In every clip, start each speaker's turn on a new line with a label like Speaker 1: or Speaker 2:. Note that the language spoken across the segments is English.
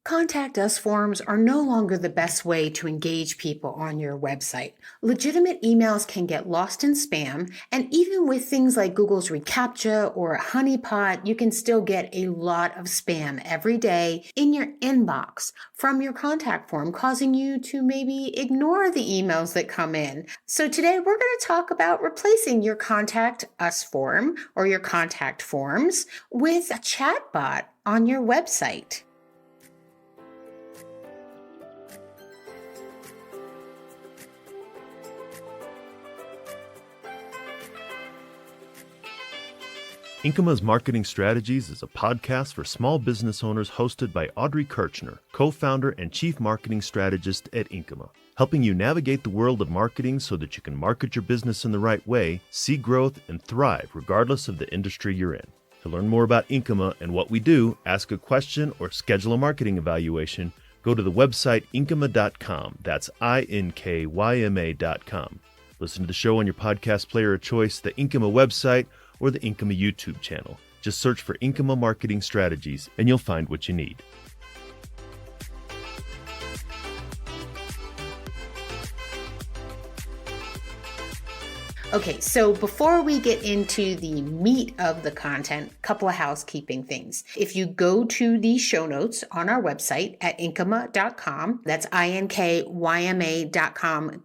Speaker 1: Contact us forms are no longer the best way to engage people on your website. Legitimate emails can get lost in spam, and even with things like Google's reCAPTCHA or a honeypot, you can still get a lot of spam every day in your inbox from your contact form, causing you to maybe ignore the emails that come in. So today we're going to talk about replacing your Contact Us form or your contact forms with a chatbot on your website.
Speaker 2: Inkyma's Marketing Strategies is a podcast for small business owners hosted by Audrey Kirchner, co-founder and chief marketing strategist at Inkyma, helping you navigate the world of marketing so that you can market your business in the right way, see growth, and thrive regardless of the industry you're in. To learn more about Inkyma and what we do, ask a question, or schedule a marketing evaluation, go to the website inkyma.com. That's INKYMA.com. Listen to the show on your podcast player of choice, the Inkyma website, or the Inkyma YouTube channel. Just search for Inkyma Marketing Strategies and you'll find what you need.
Speaker 1: Okay, so before we get into the meat of the content, a couple of housekeeping things. If you go to the show notes on our website at inkyma.com, that's INKYMA.com,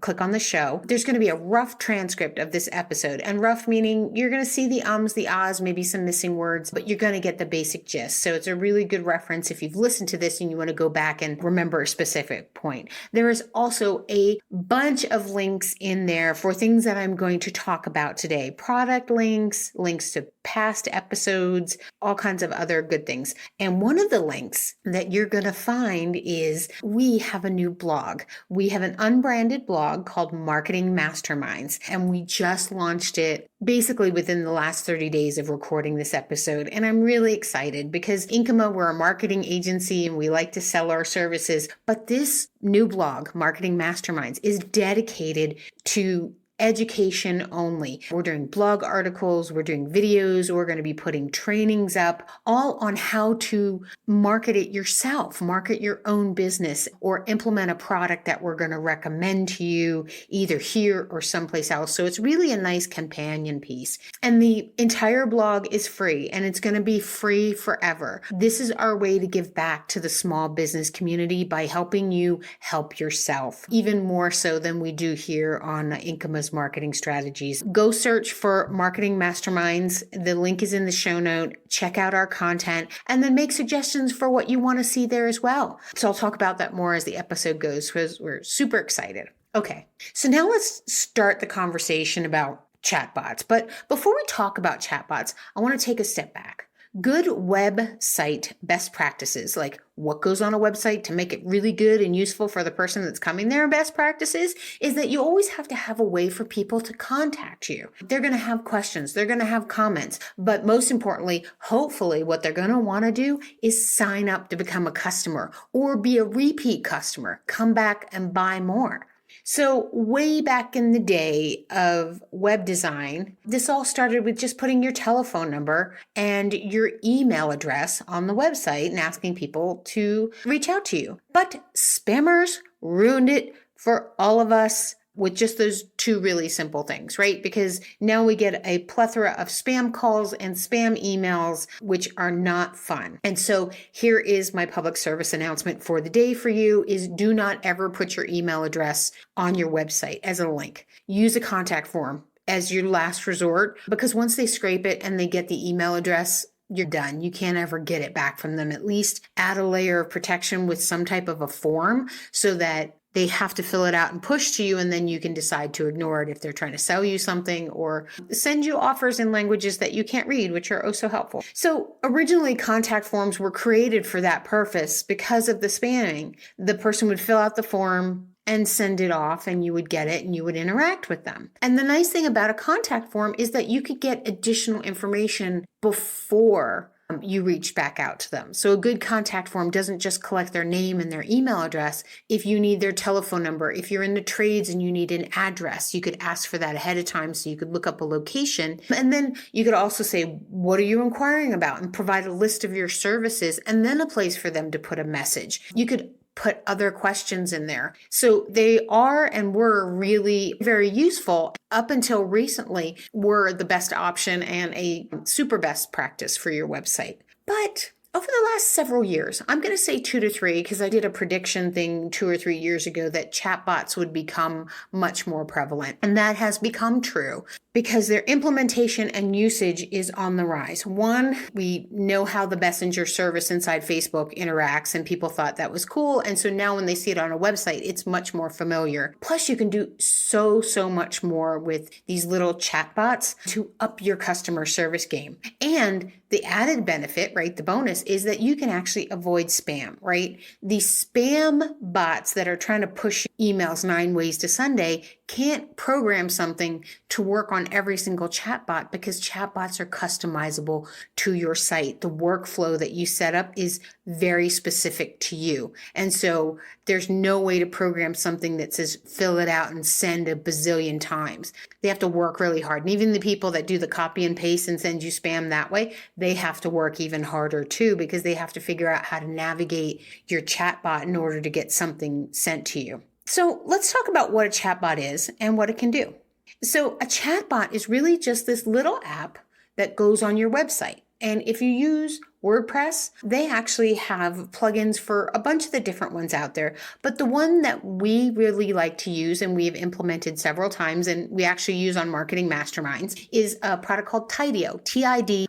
Speaker 1: click on the show, there's going to be a rough transcript of this episode. And rough meaning you're going to see the ums, the ahs, maybe some missing words, but you're going to get the basic gist. So it's a really good reference if you've listened to this and you want to go back and remember a specific point. There is also a bunch of links in there for things that I'm going to talk about today. Product links, links to past episodes, all kinds of other good things. And one of the links that you're going to find is we have a new blog. We have an unbranded blog called Marketing Masterminds, and we just launched it basically within the last 30 days of recording this episode. And I'm really excited because Inkyma, we're a marketing agency and we like to sell our services. But this new blog, Marketing Masterminds, is dedicated to education only. We're doing blog articles, we're doing videos, we're going to be putting trainings up, all on how to market it yourself, market your own business, or implement a product that we're going to recommend to you either here or someplace else. So it's really a nice companion piece. And the entire blog is free, and it's going to be free forever. This is our way to give back to the small business community by helping you help yourself, even more so than we do here on Inkyma's Marketing Strategies. Go search for Marketing Masterminds. The link is in the show note. Check out our content and then make suggestions for what you want to see there as well. So I'll talk about that more as the episode goes because we're super excited. Okay, so now let's start the conversation about chatbots. But before we talk about chatbots, I want to take a step back. Good website best practices, like what goes on a website to make it really good and useful for the person that's coming there, best practices, is that you always have to have a way for people to contact you. They're going to have questions, they're going to have comments, but most importantly, hopefully what they're going to want to do is sign up to become a customer or be a repeat customer, come back and buy more. So way back in the day of web design, this all started with just putting your telephone number and your email address on the website and asking people to reach out to you. But spammers ruined it for all of us with just those two really simple things, right? Because now we get a plethora of spam calls and spam emails, which are not fun. And so here is my public service announcement for the day for you is do not ever put your email address on your website as a link. Use a contact form as your last resort, because once they scrape it and they get the email address, you're done. You can't ever get it back from them. At least add a layer of protection with some type of a form so that they have to fill it out and push to you, and then you can decide to ignore it if they're trying to sell you something or send you offers in languages that you can't read, which are oh so helpful. So originally, contact forms were created for that purpose because of the spamming. The person would fill out the form and send it off, and you would get it and you would interact with them. And the nice thing about a contact form is that you could get additional information before you reach back out to them. So a good contact form doesn't just collect their name and their email address. If you need their telephone number, if you're in the trades and you need an address, you could ask for that ahead of time so you could look up a location. And then you could also say, what are you inquiring about? And provide a list of your services and then a place for them to put a message. You could put other questions in there. So they are and were really very useful. Up until recently, were the best option and a super best practice for your website. But over the last several years, I'm going to say 2 to 3 because I did a prediction thing 2 or 3 years ago that chatbots would become much more prevalent. And that has become true because their implementation and usage is on the rise. One, we know how the messenger service inside Facebook interacts and people thought that was cool. And so now when they see it on a website, it's much more familiar. Plus you can do so much more with these little chatbots to up your customer service game. And the added benefit, right, the bonus is that you can actually avoid spam, right? These spam bots that are trying to push emails 9 ways to Sunday can't program something to work on every single chatbot because chatbots are customizable to your site. The workflow that you set up is very specific to you. And so there's no way to program something that says fill it out and send a bazillion times. They have to work really hard. And even the people that do the copy and paste and send you spam that way, they have to work even harder too because they have to figure out how to navigate your chatbot in order to get something sent to you. So let's talk about what a chatbot is and what it can do. So a chatbot is really just this little app that goes on your website. And if you use WordPress, they actually have plugins for a bunch of the different ones out there. But the one that we really like to use and we've implemented several times and we actually use on Marketing Masterminds is a product called Tidio, Tidio.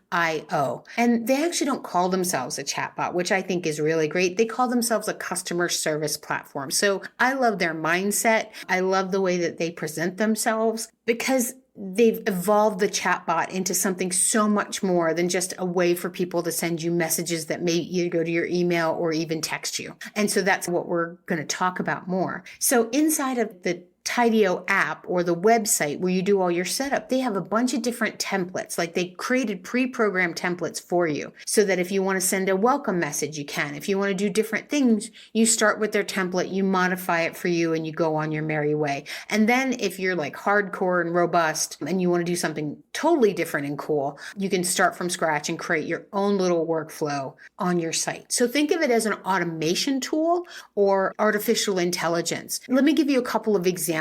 Speaker 1: And they actually don't call themselves a chatbot, which I think is really great. They call themselves a customer service platform. So I love their mindset. I love the way that they present themselves because they've evolved the chatbot into something so much more than just a way for people to send you messages that may either go to your email or even text you. And so that's what we're going to talk about more. So inside of the Tidio app or the website where you do all your setup, they have a bunch of different templates. Like they created pre-programmed templates for you so that if you want to send a welcome message, you can. If you want to do different things, you start with their template, you modify it for you and you go on your merry way. And then if you're like hardcore and robust and you want to do something totally different and cool, you can start from scratch and create your own little workflow on your site. So think of it as an automation tool or artificial intelligence. Let me give you a couple of examples,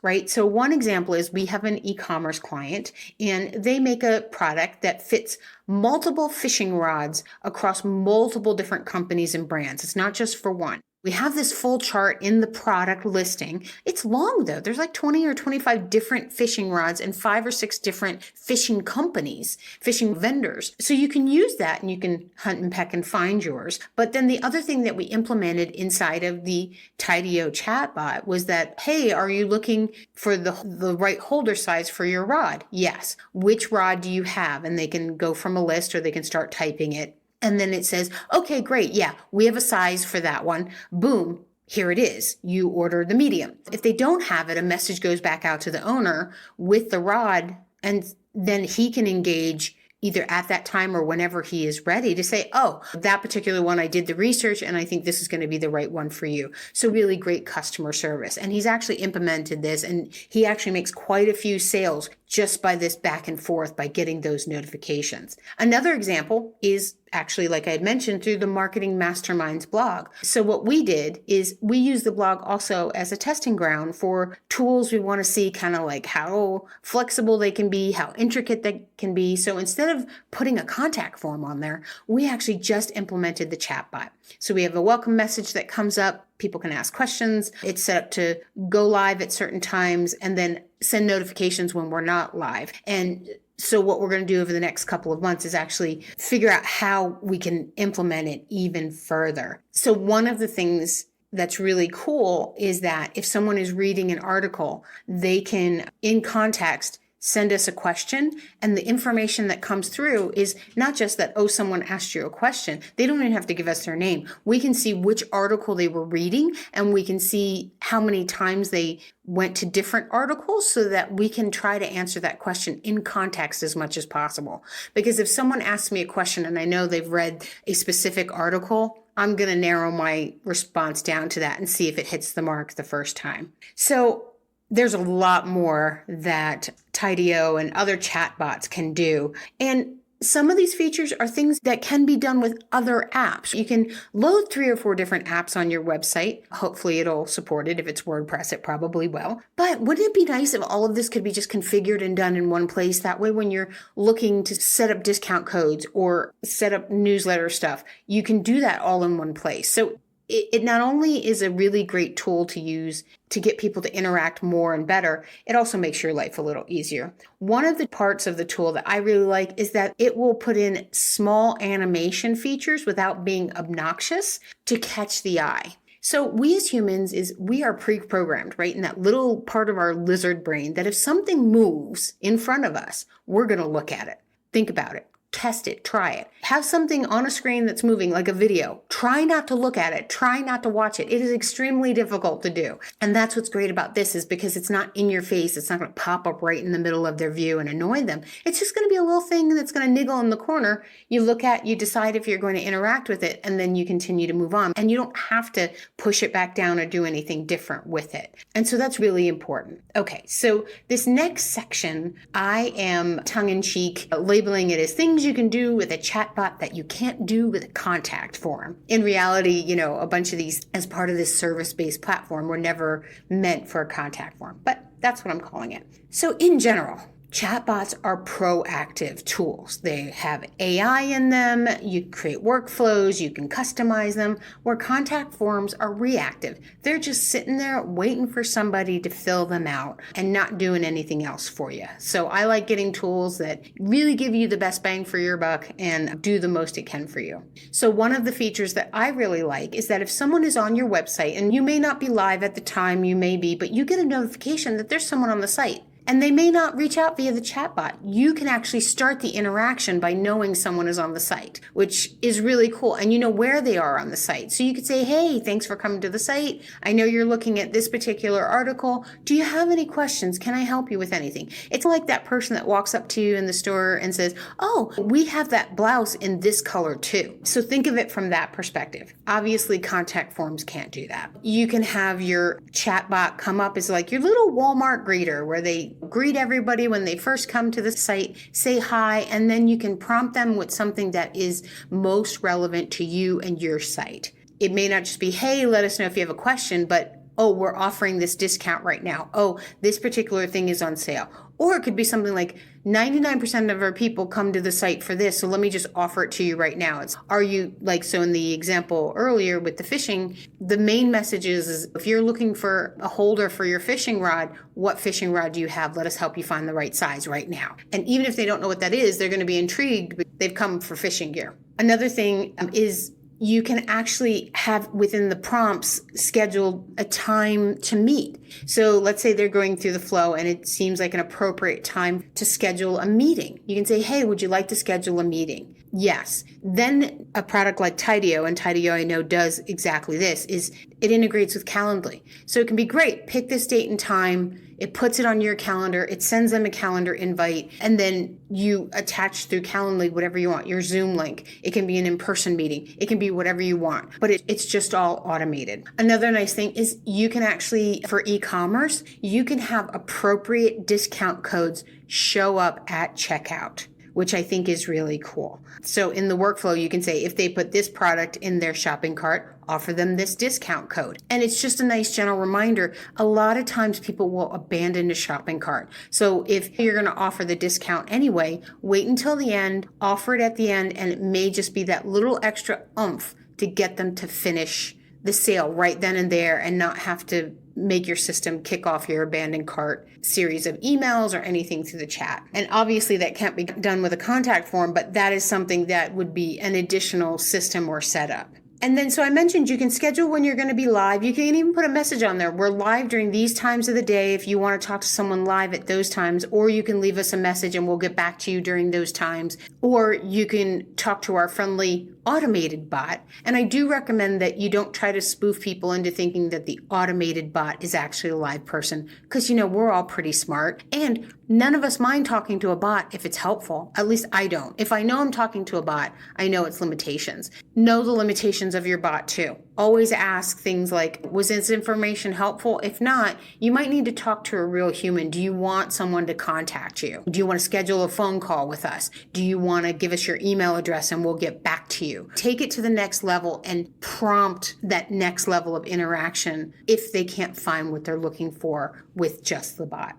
Speaker 1: right? So one example is we have an e-commerce client and they make a product that fits multiple fishing rods across multiple different companies and brands. It's not just for one. We have this full chart in the product listing. It's long though. There's like 20 or 25 different fishing rods and 5 or 6 different fishing companies, fishing vendors. So you can use that and you can hunt and peck and find yours. But then the other thing that we implemented inside of the Tidio chatbot was that, hey, are you looking for the right holder size for your rod? Yes. Which rod do you have? And they can go from a list or they can start typing it. And then it says, okay, great. Yeah, we have a size for that one. Boom. Here it is. You order the medium. If they don't have it, a message goes back out to the owner with the rod, and then he can engage either at that time or whenever he is ready to say, oh, that particular one, I did the research and I think this is going to be the right one for you. So really great customer service. And he's actually implemented this and he actually makes quite a few sales just by this back and forth by getting those notifications. Another example is actually, like I had mentioned, through the Marketing Masterminds blog. So what we did is we use the blog also as a testing ground for tools we want to see kind of like how flexible they can be, how intricate they can be. So instead of putting a contact form on there, we actually just implemented the chatbot. So we have a welcome message that comes up. People can ask questions. It's set up to go live at certain times and then send notifications when we're not live. And so what we're going to do over the next couple of months is actually figure out how we can implement it even further. So one of the things that's really cool is that if someone is reading an article, they can, in context, send us a question, and the information that comes through is not just that, oh, someone asked you a question. They don't even have to give us their name. We can see which article they were reading, and we can see how many times they went to different articles so that we can try to answer that question in context as much as possible. Because if someone asks me a question and I know they've read a specific article, I'm going to narrow my response down to that and see if it hits the mark the first time. So there's a lot more that Tidio and other chatbots can do. And some of these features are things that can be done with other apps. You can load 3 or 4 different apps on your website. Hopefully it'll support it. If it's WordPress, it probably will. But wouldn't it be nice if all of this could be just configured and done in one place? That way, when you're looking to set up discount codes or set up newsletter stuff, you can do that all in one place. So it not only is a really great tool to use to get people to interact more and better, it also makes your life a little easier. One of the parts of the tool that I really like is that it will put in small animation features without being obnoxious to catch the eye. So we as humans we are pre-programmed, right? In that little part of our lizard brain that if something moves in front of us, we're going to look at it. Think about it. Test it, try it. Have something on a screen that's moving like a video. Try not to look at it. Try not to watch it. It is extremely difficult to do. And that's what's great about this is because it's not in your face. It's not going to pop up right in the middle of their view and annoy them. It's just going to be a little thing that's going to niggle in the corner. You look at, you decide if you're going to interact with it, and then you continue to move on. And you don't have to push it back down or do anything different with it. And so that's really important. Okay, so this next section, I am tongue-in-cheek labeling it as things you can do with a chatbot that you can't do with a contact form. In reality, a bunch of these as part of this service-based platform were never meant for a contact form, but that's what I'm calling it. So in general, chatbots are proactive tools. They have AI in them. You create workflows. You can customize them. Where contact forms are reactive. They're just sitting there waiting for somebody to fill them out and not doing anything else for you. So I like getting tools that really give you the best bang for your buck and do the most it can for you. So one of the features that I really like is that if someone is on your website, and you may not be live at the time, you may be, but you get a notification that there's someone on the site. And they may not reach out via the chatbot. You can actually start the interaction by knowing someone is on the site, which is really cool. And you know where they are on the site. So you could say, hey, thanks for coming to the site. I know you're looking at this particular article. Do you have any questions? Can I help you with anything? It's like that person that walks up to you in the store and says, oh, we have that blouse in this color too. So think of it from that perspective. Obviously, contact forms can't do that. You can have your chatbot come up as like your little Walmart greeter where they greet everybody when they first come to the site, say hi, and then you can prompt them with something that is most relevant to you and your site. It may not just be, hey, let us know if you have a question, but, oh, we're offering this discount right now. Oh, this particular thing is on sale. Or it could be something like 99% of our people come to the site for this, so let me just offer it to you right now. So in the example earlier with the fishing, the main message is if you're looking for a holder for your fishing rod, what fishing rod do you have? Let us help you find the right size right now. And even if they don't know what that is, they're going to be intrigued. They've come for fishing gear. Another thing is you can actually have within the prompts scheduled a time to meet. So let's say they're going through the flow and it seems like an appropriate time to schedule a meeting. You can say, hey, would you like to schedule a meeting? Yes. Then a product like Tidio, and Tidio I know does exactly this, is it integrates with Calendly. So it can be great. Pick this date and time. It puts it on your calendar. It sends them a calendar invite. And then you attach through Calendly whatever you want, your Zoom link. It can be an in-person meeting. It can be whatever you want. But it's just all automated. Another nice thing is you can actually, for e-commerce, you can have appropriate discount codes show up at checkout, which I think is really cool. So in the workflow, you can say if they put this product in their shopping cart, offer them this discount code. And it's just a nice general reminder. A lot of times people will abandon a shopping cart. So if you're going to offer the discount anyway, wait until the end, offer it at the end, and it may just be that little extra oomph to get them to finish the sale right then and there and not have to make your system kick off your abandoned cart series of emails or anything through the chat. And obviously that can't be done with a contact form, but that is something that would be an additional system or setup. And then, so I mentioned you can schedule when you're going to be live. You can even put a message on there. We're live during these times of the day if you want to talk to someone live at those times, or you can leave us a message and we'll get back to you during those times. Or you can talk to our friendly automated bot. And I do recommend that you don't try to spoof people into thinking that the automated bot is actually a live person, because, we're all pretty smart and none of us mind talking to a bot if it's helpful. At least I don't. If I know I'm talking to a bot, I know its limitations. Know the limitations of your bot too. Always ask things like, was this information helpful? If not, you might need to talk to a real human. Do you want someone to contact you? Do you want to schedule a phone call with us? Do you want to give us your email address and we'll get back to you? Take it to the next level and prompt that next level of interaction if they can't find what they're looking for with just the bot.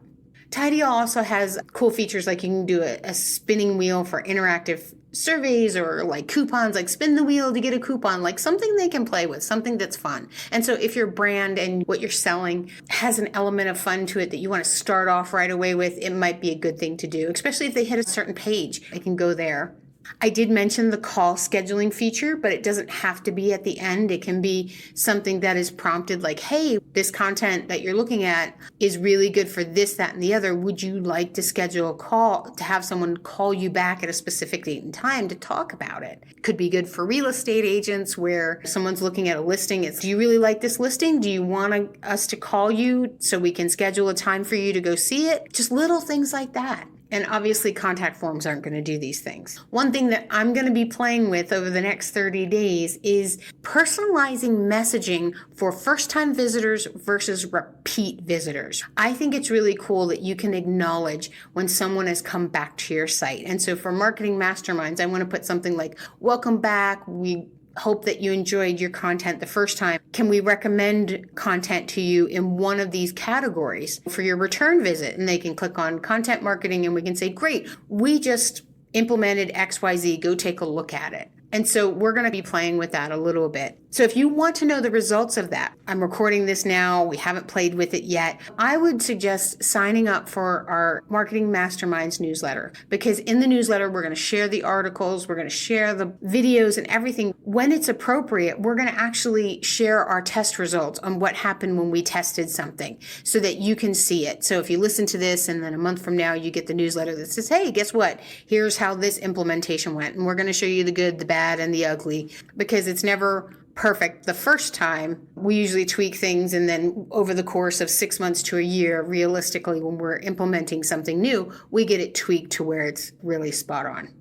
Speaker 1: Tidy also has cool features like you can do a spinning wheel for interactive surveys, or like coupons, like spin the wheel to get a coupon, like something they can play with, something that's fun. And so if your brand and what you're selling has an element of fun to it that you want to start off right away with, it might be a good thing to do, especially if they hit a certain page. They can go there. I did mention the call scheduling feature, but it doesn't have to be at the end. It can be something that is prompted like, hey, this content that you're looking at is really good for this, that, and the other. Would you like to schedule a call to have someone call you back at a specific date and time to talk about it? Could be good for real estate agents where someone's looking at a listing. It's, do you really like this listing? Do you want us to call you so we can schedule a time for you to go see it? Just little things like that. And obviously contact forms aren't going to do these things. One thing that I'm going to be playing with over the next 30 days is personalizing messaging for first-time visitors versus repeat visitors. I think it's really cool that you can acknowledge when someone has come back to your site. And so for marketing masterminds, I want to put something like, welcome back. We hope that you enjoyed your content the first time. Can we recommend content to you in one of these categories for your return visit? And they can click on content marketing and we can say, great, we just implemented XYZ, go take a look at it. And so we're going to be playing with that a little bit. So if you want to know the results of that, I'm recording this now, we haven't played with it yet, I would suggest signing up for our Marketing Masterminds newsletter, because in the newsletter, we're going to share the articles, we're going to share the videos and everything. When it's appropriate, we're going to actually share our test results on what happened when we tested something so that you can see it. So if you listen to this and then a month from now, you get the newsletter that says, hey, guess what? Here's how this implementation went. And we're going to show you the good, the bad, and the ugly, because it's never perfect the first time. We usually tweak things, and then over the course of 6 months to a year, realistically, when we're implementing something new, we get it tweaked to where it's really spot on.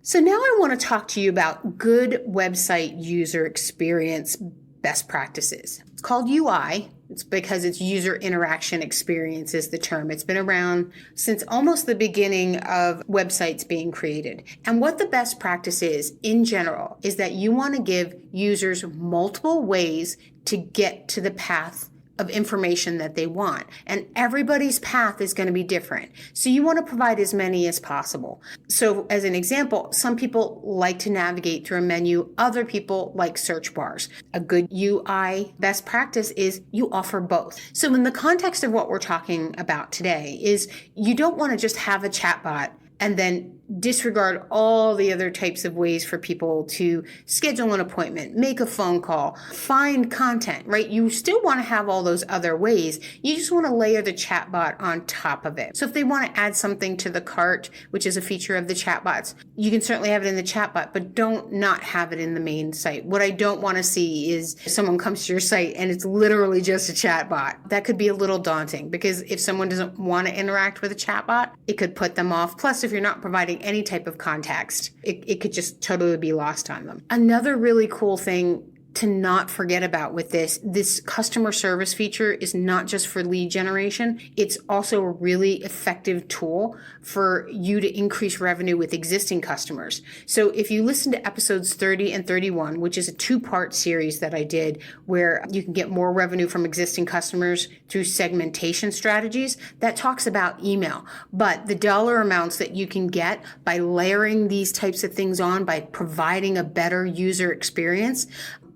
Speaker 1: So now I want to talk to you about good website user experience best practices. It's called UI. It's because it's user interaction experience is the term. It's been around since almost the beginning of websites being created. And what the best practice is in general is that you want to give users multiple ways to get to the path of information that they want. And everybody's path is going to be different. So you want to provide as many as possible. So as an example, some people like to navigate through a menu. Other people like search bars. A good UI best practice is you offer both. So in the context of what we're talking about today is you don't want to just have a chatbot and then disregard all the other types of ways for people to schedule an appointment, make a phone call, find content, right? You still want to have all those other ways. You just want to layer the chatbot on top of it. So if they want to add something to the cart, which is a feature of the chatbots, you can certainly have it in the chatbot, but don't not have it in the main site. What I don't want to see is someone comes to your site and it's literally just a chatbot. That could be a little daunting, because if someone doesn't want to interact with a chatbot, it could put them off. Plus, if you're not providing any type of context, it could just totally be lost on them. Another really cool thing to not forget about with this customer service feature is not just for lead generation. It's also a really effective tool for you to increase revenue with existing customers. So if you listen to episodes 30 and 31, which is a 2-part series that I did where you can get more revenue from existing customers through segmentation strategies, that talks about email. But the dollar amounts that you can get by layering these types of things on, by providing a better user experience,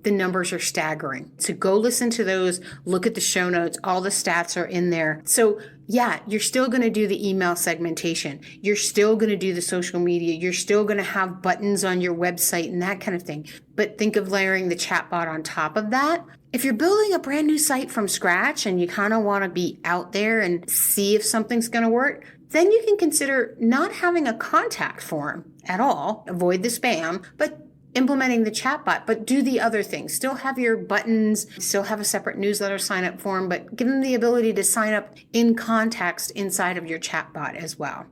Speaker 1: the numbers are staggering. So go listen to those, look at the show notes, all the stats are in there. So yeah, you're still going to do the email segmentation. You're still going to do the social media. You're still going to have buttons on your website and that kind of thing. But think of layering the chatbot on top of that. If you're building a brand new site from scratch and you kind of want to be out there and see if something's going to work, then you can consider not having a contact form at all. Avoid the spam, but implementing the chatbot, but do the other things. Still have your buttons, still have a separate newsletter sign up form, but give them the ability to sign up in context inside of your chatbot as well.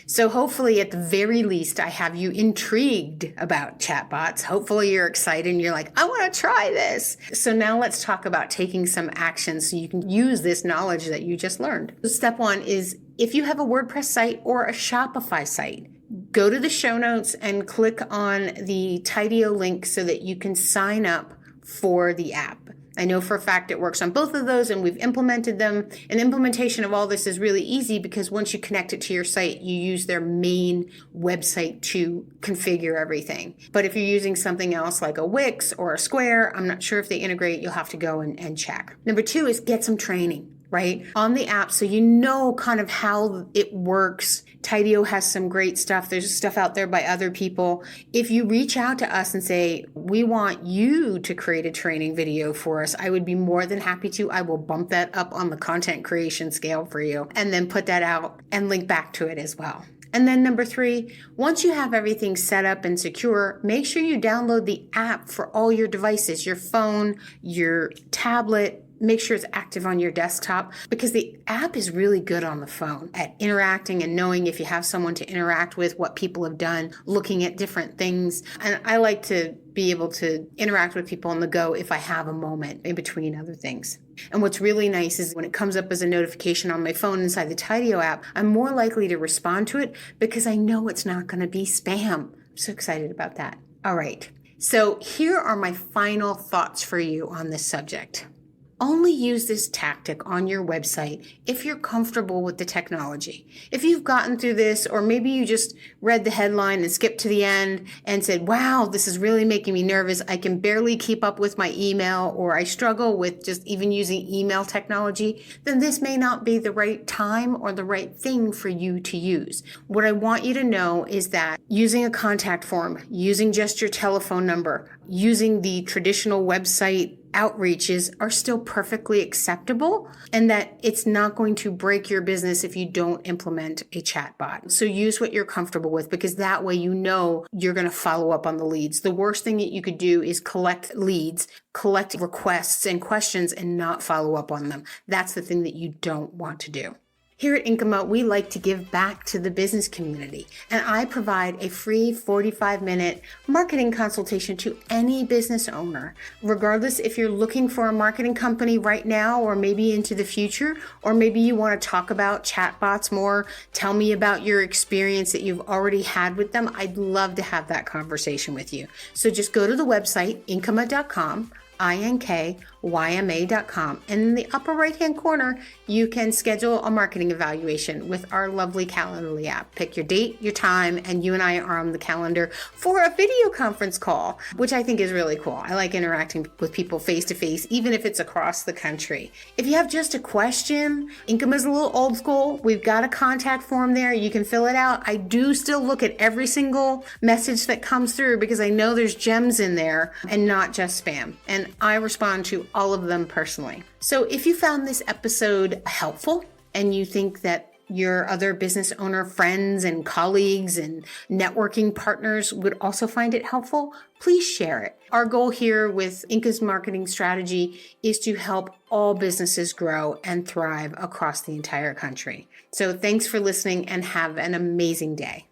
Speaker 1: So hopefully at the very least, I have you intrigued about chatbots. Hopefully you're excited and you're like, I want to try this. So now let's talk about taking some action so you can use this knowledge that you just learned. Step one is if you have a WordPress site or a Shopify site, go to the show notes and click on the Tidio link so that you can sign up for the app. I know for a fact it works on both of those and we've implemented them. And implementation of all this is really easy because once you connect it to your site, you use their main website to configure everything. But if you're using something else like a Wix or a Square, I'm not sure if they integrate, you'll have to go and check. Number two is get some training. Right? On the app, so you know kind of how it works. Tidio has some great stuff. There's stuff out there by other people. If you reach out to us and say, we want you to create a training video for us, I would be more than happy to. I will bump that up on the content creation scale for you and then put that out and link back to it as well. And then number three, once you have everything set up and secure, make sure you download the app for all your devices, your phone, your tablet. Make sure it's active on your desktop because the app is really good on the phone at interacting and knowing if you have someone to interact with, what people have done, looking at different things. And I like to be able to interact with people on the go if I have a moment in between other things. And what's really nice is when it comes up as a notification on my phone inside the Tidio app, I'm more likely to respond to it because I know it's not going to be spam. I'm so excited about that. All right. So here are my final thoughts for you on this subject. Only use this tactic on your website if you're comfortable with the technology. If you've gotten through this, or maybe you just read the headline and skipped to the end and said, wow, this is really making me nervous. I can barely keep up with my email, or I struggle with just even using email technology, then this may not be the right time or the right thing for you to use. What I want you to know is that using a contact form, using just your telephone number, using the traditional website outreaches are still perfectly acceptable, and that it's not going to break your business if you don't implement a chatbot. So use what you're comfortable with, because that way you know you're going to follow up on the leads. The worst thing that you could do is collect leads, collect requests and questions and not follow up on them. That's the thing that you don't want to do. Here at Inkyma, we like to give back to the business community, and I provide a free 45-minute marketing consultation to any business owner, regardless if you're looking for a marketing company right now or maybe into the future, or maybe you want to talk about chatbots more, tell me about your experience that you've already had with them. I'd love to have that conversation with you. So just go to the website, inkyma.com, inkyma.com, and in the upper right hand corner you can schedule a marketing evaluation with our lovely Calendly app. Pick your date, your time, and you and I are on the calendar for a video conference call, which I think is really cool. I like interacting with people face to face, even if it's across the country. If you have just a question, Inkyma is a little old school. We've got a contact form there. You can fill it out. I do still look at every single message that comes through because I know there's gems in there and not just spam. And I respond to all of them personally. So if you found this episode helpful and you think that your other business owner friends and colleagues and networking partners would also find it helpful, please share it. Our goal here with Inkyma's marketing strategy is to help all businesses grow and thrive across the entire country. So thanks for listening and have an amazing day.